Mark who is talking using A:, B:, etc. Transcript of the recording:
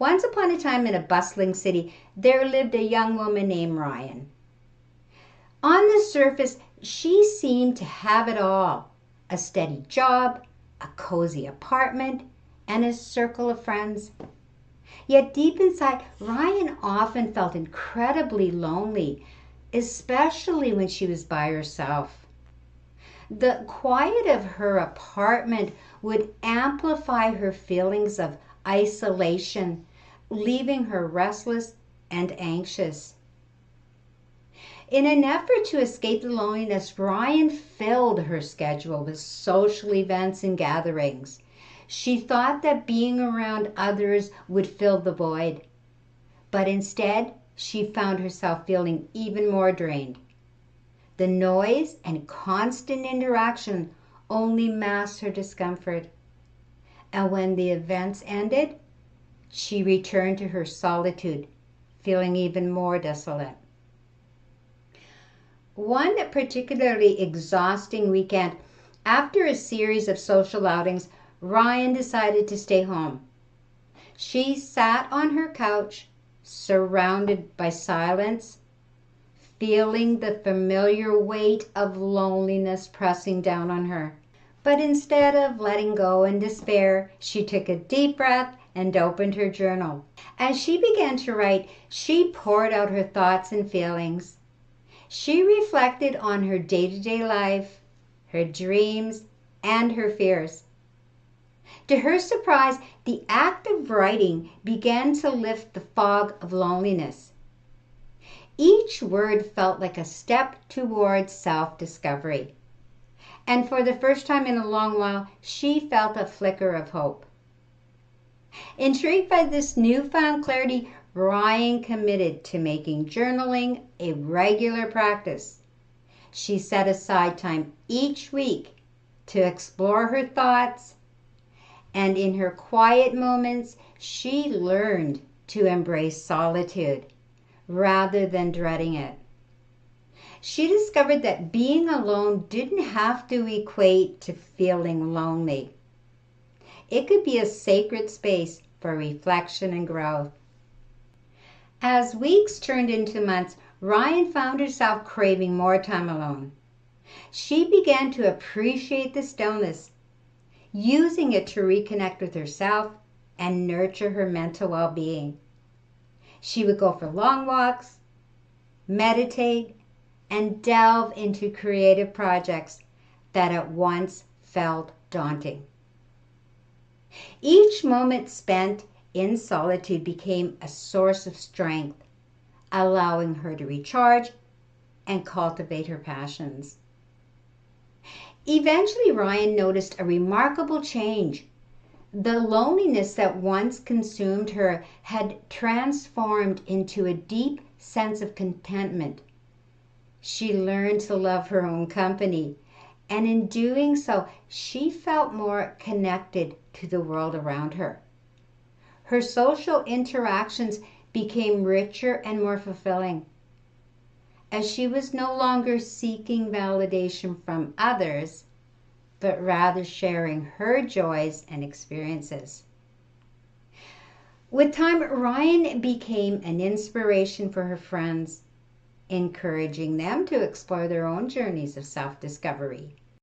A: Once upon a time in a bustling city, there lived a young woman named Rhyan. On the surface, she seemed to have it all: a steady job, a cozy apartment, and a circle of friends. Yet deep inside, Rhyan often felt incredibly lonely, especially when she was by herself. The quiet of her apartment would amplify her feelings of isolation, leaving her restless and anxious. In an effort to escape the loneliness, Rhyan filled her schedule with social events and gatherings. She thought that being around others would fill the void, but instead she found herself feeling even more drained. The noise and constant interaction only masked her discomfort, and when the events ended, she returned to her solitude, feeling even more desolate. One particularly exhausting weekend, after a series of social outings, Rhyan decided to stay home. She sat on her couch, surrounded by silence, feeling the familiar weight of loneliness pressing down on her. But instead of letting go in despair, she took a deep breath and opened her journal. As she began to write, she poured out her thoughts and feelings. She reflected on her day-to-day life, her dreams, and her fears. To her surprise, the act of writing began to lift the fog of loneliness. Each word felt like a step towards self-discovery. And for the first time in a long while, she felt a flicker of hope. Intrigued by this newfound clarity, Rhyan committed to making journaling a regular practice. She set aside time each week to explore her thoughts, and in her quiet moments, she learned to embrace solitude rather than dreading it. She discovered that being alone didn't have to equate to feeling lonely. It could be a sacred space for reflection and growth. As weeks turned into months, Rhyan found herself craving more time alone. She began to appreciate the stillness, using it to reconnect with herself and nurture her mental well-being. She would go for long walks, meditate, and delve into creative projects that at once felt daunting. Each moment spent in solitude became a source of strength, allowing her to recharge and cultivate her passions. Eventually, Rhyan noticed a remarkable change. The loneliness that once consumed her had transformed into a deep sense of contentment. She learned to love her own company, and in doing so, she felt more connected to the world around her. Her social interactions became richer and more fulfilling, as she was no longer seeking validation from others, but rather sharing her joys and experiences. With time, Rhyan became an inspiration for her friends, encouraging them to explore their own journeys of self-discovery.